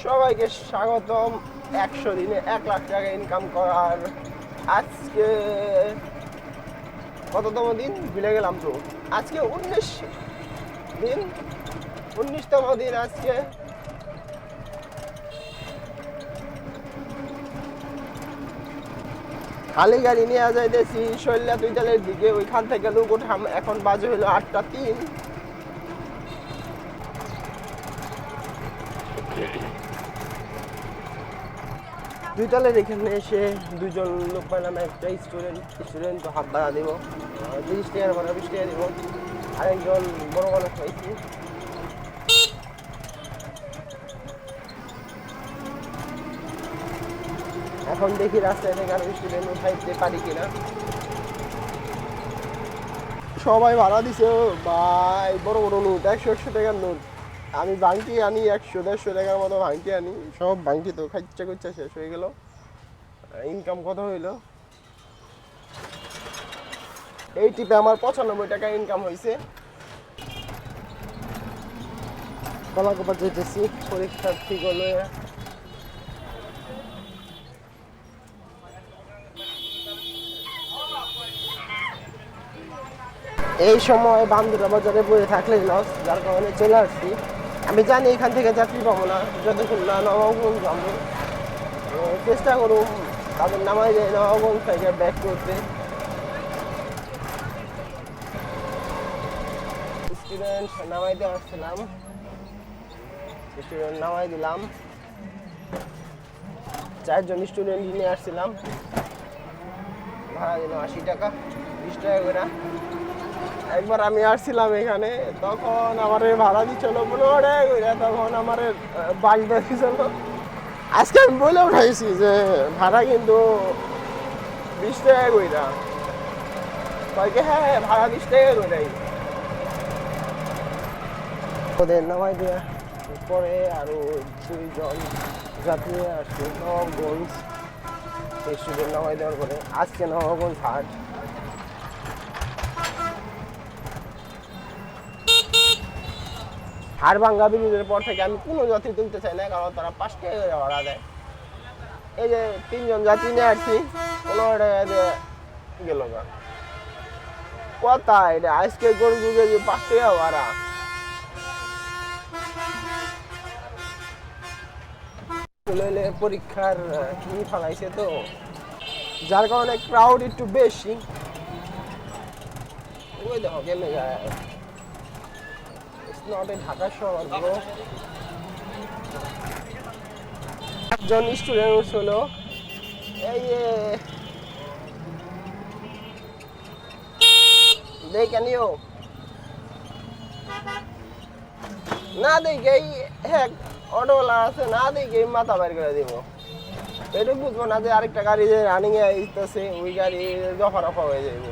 সবাইকে স্বাগতম 100 দিনে 1 লাখ টাকা ইনকাম করার। আজকে কততম দিন ভুলে গেলাম তো। আজকে 19 দিন, 19তম দিন আজকে। খালি গাড়ি নিয়ে যাইতেছি শৈলা তুইতালের দিকে, ওইখান থেকে লোক উঠাম। এখন বাজে হইলো 8টা 3। দুইতলের এখানে এসে দুজন লোক পাইলাম, একটা স্টুডেন্ট তো হাত ভাড়া দিব 30 টাকার ভাড়া 20 টাকা দিব। আরেকজন বড় মানুষ পাইছি। এখন দেখি রাস্তায় থেকে আরো স্টুডেন্ট উঠাইতে পারি কিনা। সবাই ভাড়া দিছে ভাই, বড় বড় নোট, 100 টাকার নোট। আমি ভাঙটি আনি 100-150 টাকার মতো ভাঙটি আনি। সব ভাঙটি তো খাইচ্ছা খুচ্ছা শেষ হয়ে গেল। ইনকাম কত হইল এই টিপে? আমার 95 টাকা ইনকাম হয়েছে। কলাকোপা যেতেছি পরীক্ষার্থী গুলো। এই সময় বান্দুরা বাজারে বসে থাকলে লস, যার কারণে চলে আসছি। আমি জানি এখান থেকে যাত্রী পাবো না যতক্ষণ না নবাবগঞ্জ যাবো। চেষ্টা করুন তাদের নামাই যায় নবাবগঞ্জ থেকে ব্যাক করতে। স্টুডেন্ট নামাইতে আসছিলাম, স্টুডেন্ট নামাই দিলাম। 4 জন স্টুডেন্ট নিয়ে আসছিলাম, ভাড়া দিলাম 80 টাকা 20 টাকা করে। একবার আমি আসছিলাম এখানে, তখন আমার ভাড়া দিচ্ছিল 15 টাকা করে, তখন আমার বাস দিচ্ছিল। আজকে আমি বলে উঠাইছি যে ভাড়া কিন্তু 20 টাকা কইরা। কয়েকে হ্যাঁ ভাড়া 20 টাকা কইরাই। ওদের নামাই দিয়ে পরে আরো 2 জন যাত্রী আসছে নবাবগঞ্জ। স্টুডেন্ট নামাই দেওয়ার পরে আজকে নবাবগঞ্জ হাট। হাড়ভাঙ্গা ব্রিজের পর থেকে আমি কোনো যাত্রী তুলতে চাই না, কারণ তারা 5 টাকা করে ভাড়া দেয়। এই যে 3 জন যাত্রী নিয়ে আসছি, 15 টাকা দিয়ে গেল না কথা। এটা আজকে গরু যুগে যে 5 টাকা ভাড়া। পরীক্ষার ফেলাইছে তো, যার কারণে ক্রাউড একটু বেশি। ওই দেখো কেমনে যায়, ঢাকা শহর ব্রো। একজন স্টুডেন্ট হলো এই দেখে নিও না, দেখে হ্যাঁ অটোওয়ালা আছে না, দেখে মাথা বাইর করে দিব। এটা বুঝবো না যে আরেকটা গাড়ি যে রানিং এ আসতেছে, ওই গাড়ি দফা রফা হয়ে যাইব।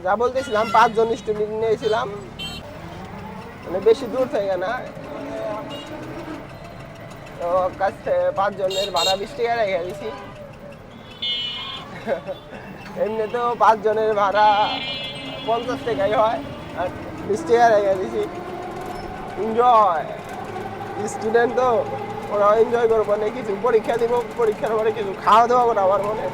যা বলতেছিলাম 5 জন স্টুডেন্ট নিয়েছিলাম, মানে বেশি দূর থেকে না। তো কাছ থেকে 5 জনের ভাড়া 20 টাকা রেখে দিছি। এমনিতেও 5 জনের ভাড়া 50 টাকাই হয়, আর 20 টাকা রেখে দিছি। এনজয় স্টুডেন্ট তো, ওরা এনজয় করবো, মানে কিছু পরীক্ষা দিব, পরীক্ষার পরে কিছু খাওয়া দাওয়া করে আমার মনে।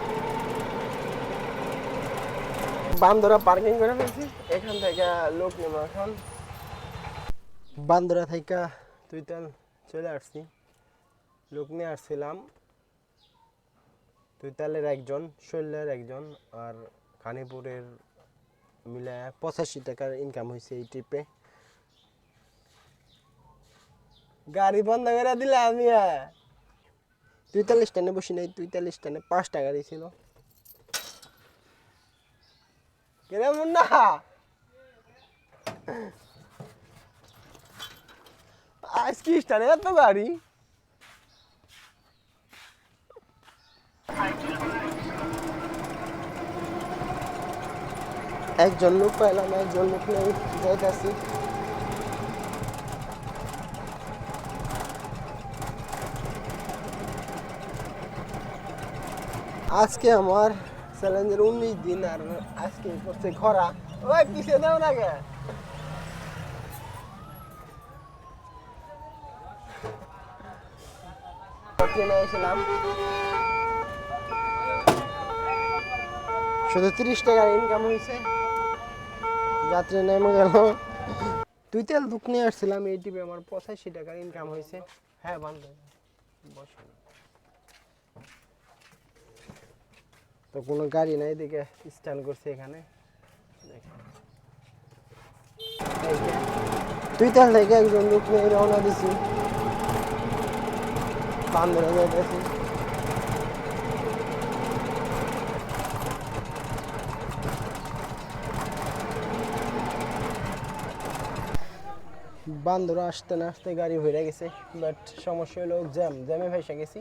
বান্দরা পার্কিং করে ফেলছি, এখান থেকে লোক নেব এখন। বান্দরা থেকে তুইতাল চলে আসছি, লোক নিয়ে আসছিলাম। তুইতালের একজন, শৈলের একজন, আর খানিপুরের মিলে 85 টাকার ইনকাম হয়েছে এই ট্রিপে। গাড়ি বন্ধ করে দিলে আমি। তুইতাল স্ট্যান্ডে বসি নাই, তুইতাল স্ট্যান্ডে 5 টাকা দিয়েছিল। কেমন না আজকে স্ট্যান্ডে এত গাড়ি। একজন লোক পাইলাম, একজন লোক নেই, যাইতাছি। আজকে আমার চ্যালেঞ্জের 19 দিন, আর আজকে করছে খরা। ওই পিছিয়ে দাও না কে? যাত্রী নিয়েছিলাম, শুধু 30 টাকার ইনকাম হয়েছে, যাত্রী নেমে গেল। তুই তেল দুঃখ নিয়ে আসছিলাম, এই টিপে আমার 85 টাকার ইনকাম হয়েছে। হ্যাঁ বান্ধব বসে, তো কোনো গাড়ি নাই দিকে স্ট্যান্ড করছে এখানে। তুই তেল থেকে একজন লোক নিয়ে রওনা দিছি, বান্ধরে যাইতেছি। বান্দর আসতে না আসতে গাড়ি ভরে গেছে, বাট সমস্যা হলো জ্যামে ফেসে গেছি,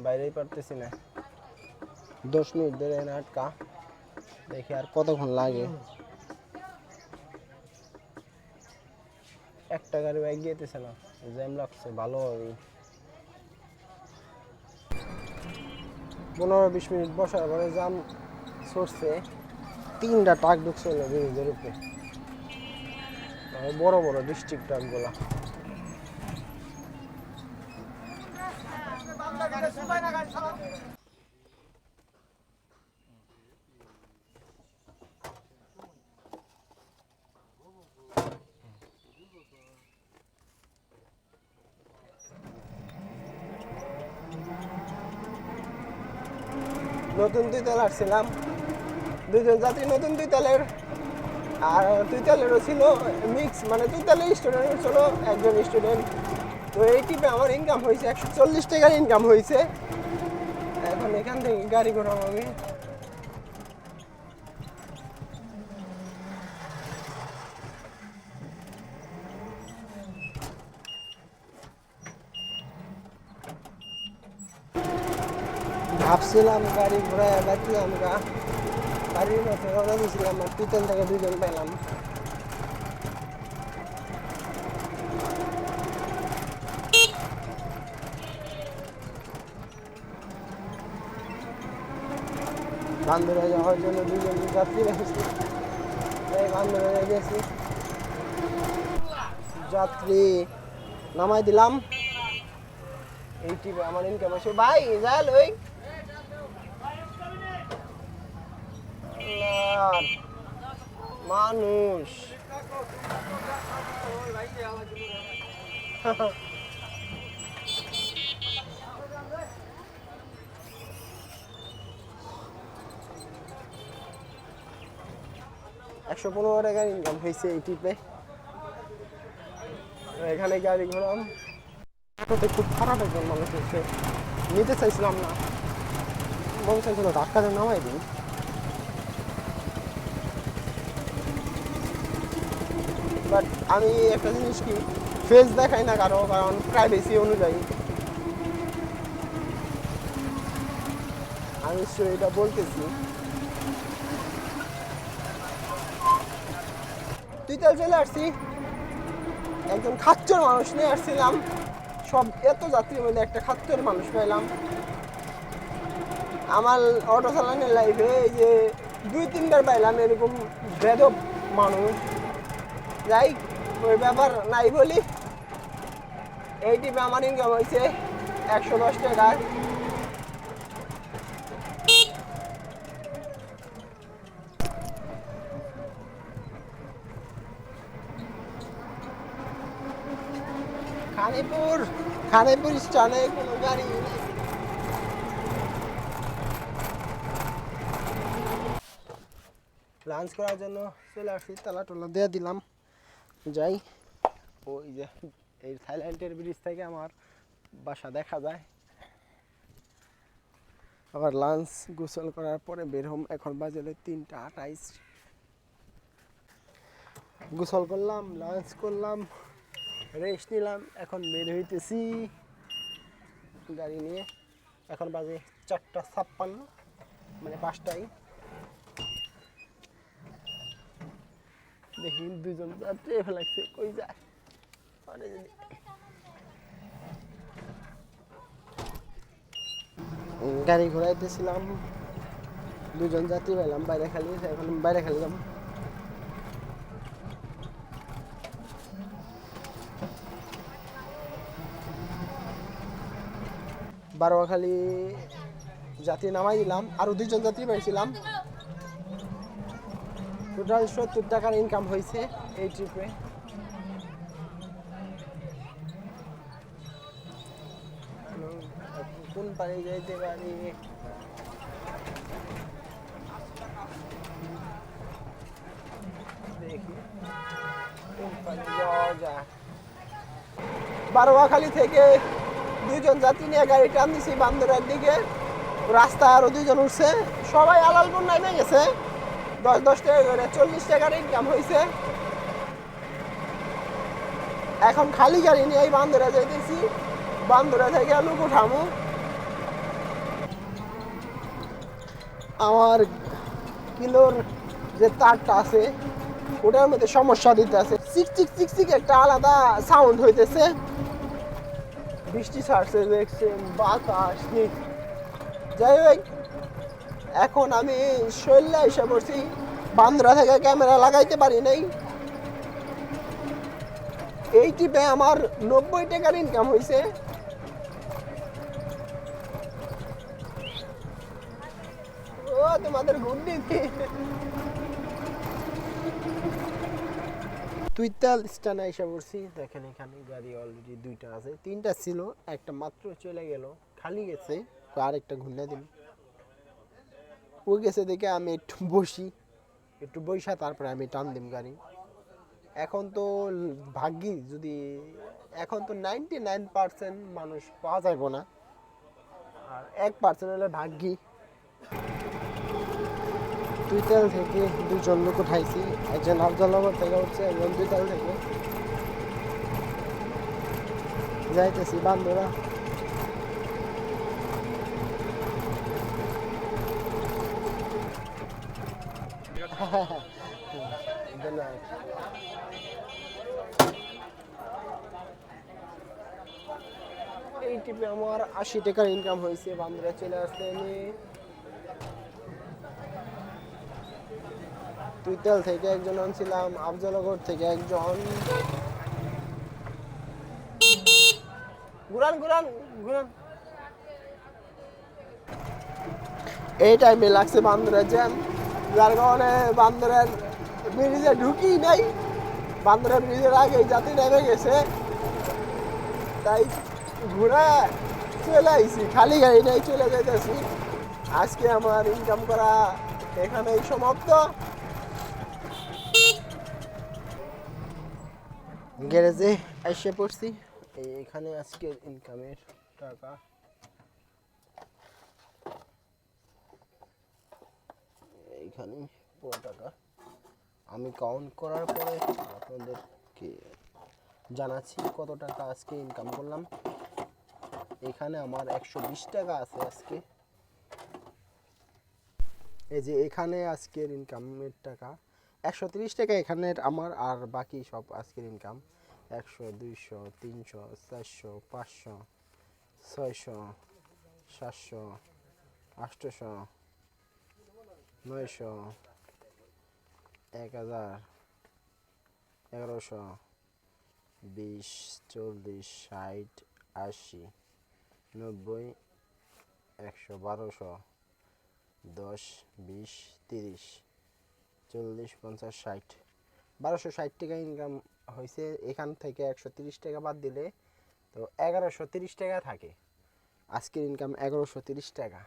বাইরেই পারতেছি না। 10 মিনিট ধরে আটকা, দেখি আর কতক্ষণ লাগে। একটা গাড়ি বাইক গিয়েছে না, জ্যাম লাগছে ভালোভাবে। 15-20 মিনিট বসার পরে জ্যাম সরছে, 3টা ট্রাক ঢুকছে ব্রিজের উপরে, বড় বড় ডিস্ট্রিক্ট ট্রাকগুলা। নতুন তুইতল আসছিলাম, দুজন যাত্রী নতুন তুইতলের, আর তুইতলেরও ছিল মিক্স, মানে তুইতলের স্টুডেন্ট ছিল একজন স্টুডেন্ট। তো এই টিপে আমার ইনকাম হয়েছে 140 টাকার ইনকাম হয়েছে। এখন এখান থেকে গাড়ি করাম আমি। ভাবছিলাম গাড়ি ঘোরায় যাচ্ছিলাম, গাড়ির মধ্যে রওনা দিয়েছিলাম, আর তুইতল থেকে দুজন পেলাম। বান্দরে যাওয়ার জন্য দুজন যাত্রী রেখেছি, এই বান্দরে গেছি, যাত্রী নামাই দিলাম। এই টিপে আমার ইনকাম আছে ভাই, যাই লই মানুষ। $115 টাকার ইনকাম হয়েছে এই টিপে। এখানে গাড়ি ঘোরাম, খুব খারাপ একজন মানুষ হচ্ছে, নিতে চাইছিলাম না, মন চাইছিল ধাক্কাতে নামাই দিই। বাট আমি একটা জিনিস কি, ফেস দেখাই না কারো, কারণ প্রাইভেসি অনুযায়ী আমি এটা বলতেছি। তুই তো চলে আসছি, একজন খাচ্চর মানুষ নিয়ে আসছিলাম, সব এত যাত্রীর মধ্যে একটা খাচ্চর মানুষ পেলাম। আমার অটো চালানোর লাইফে এই যে 2-3বার পাইলাম এরকম বেদব মানুষ। যাই ওই ব্যাপার নাই বলি, এই টিপে আমার ইনকাম হয়েছে 110 টাকার। খানিপুর স্টানে কোনো গাড়ি নেই। লাঞ্চ করার জন্য চলে আসছি, তালা টোলা দিয়ে দিলাম, যাই। ওই যে এই থাইল্যান্ডের ব্রিজ থেকে আমার বাসা দেখা যায়। আবার লাঞ্চ গোসল করার পরে বের হম, এখন বাজে 3টা 28। গোসল করলাম, লাঞ্চ করলাম, রেস্ট নিলাম, এখন বের হইতেছি গাড়ি নিয়ে। এখন বাজে 4টা 56, মানে 5টায়। দেখি দুজন যাত্রী ফেলাইছে, কই যায় গাড়ি ঘোরাইতেছিলাম, দুজন যাত্রী পেলাম বাইরে খালি, এখন বাইরে খালি যাম। বারোয়াখালী যাত্রী নামাই দিলাম, আরো 2জন যাত্রী পাইছিলাম। টোটাল 70 টাকার ইনকাম হয়েছে এই ট্রিপে। কোন পারে যাইতে পারি, দেখি কোন পারে যাওয়া যায়। বারোয়াখালী থেকে 2জন যাত্রী নিয়ে গাড়ি টান দিছি বান্দরের দিকে। রাস্তায় আরো 2জন উঠছে, সবাই আলালপুর নামে গেছে। 10 টাকা করে 40 টাকার ইনকাম হয়েছে। এখন খালি গাড়ি নিয়ে বান্দরে যাইতেছি, বান্দরে থেকে লুক উঠামু। আমার কিলোর যে তারটা আছে ওটার মধ্যে সমস্যা দিতে আছে, চিকচিক চিকচিক একটা আলাদা সাউন্ড হইতেছে। বৃষ্টি ছাড়ছে দেখছেন, বাতাস। যাই হোক, এখন আমি শৈল্যা এসে পড়ছি, বান্দরা থেকে ক্যামেরা লাগাইতে পারি নাই। এই টিপে আমার 90 টাকার ইনকাম হয়েছে। ও তোমাদের গুড্ডি তুইতাল স্টানে এসে পড়ছি। দেখেন এখানে গাড়ি অলরেডি 2টা আছে, 3টা ছিল, একটা মাত্র চলে গেল, খালি গেছে। আরেকটা ঘুরলে দিন, ও গেছে দেখে আমি একটু বসি, একটু বইসা তারপরে আমি টান দিম গাড়ি। এখন তো ভাগ্যি, যদি এখন তো 99% মানুষ পাওয়া যাইব না, আর 1% হলে ভাগ্যি। দুইতাল থেকে 2জন লোক উঠাইছি, একজন আফজালনগর থেকে উঠছে, একজন দুইতাল থেকে। যাইতেছি বান্দরা। এই টিপে আমার 80 টাকার ইনকাম হয়েছে। বান্দরা চলে আসতে আমি তুইতাল থেকে একজন আনছিলাম, আফজালনগর থেকে একজন। ঘুরান ঘুরান ঘুরান। এই টাইমে লাগছে বান্দরের জ্যাম, যার কারণে বান্দরের ব্রিজে ঢুকি নাই। বান্দরের ব্রিজের আগে যাত্রী নেমে গেছে, তাই ঘুরে চলে আইছি, খালি গাড়ি নেই চলে যাইতেছি। আজকে আমার ইনকাম করা এখানেই সমাপ্ত। গ্যারেজে এসে পড়ছি, এখানে আজকে ইনকামের টাকা। এইখানে পুরো টাকা আমি কাউন্ট করার পরে আপনাদেরকে জানাচ্ছি কত টাকা আজকে ইনকাম করলাম। এখানে আমার 120 টাকা আছে আজকে। এই যে এখানে আজকের ইনকামের টাকা 130 টাকা এখানের আমার, আর বাকি সব আজকের ইনকাম 100, 200, 300, 400, 500, 600, 700, 800, 900, 1000, 1100, 20, 40, 60, 80, 90, 100, 1200, 10, 20, 30, 40, 50, 60, 1260 টাকা ইনকাম হয়েছে। এখান থেকে 130 টাকা বাদ দিলে তো 1130 টাকা থাকে। আজকের ইনকাম 1130 টাকা।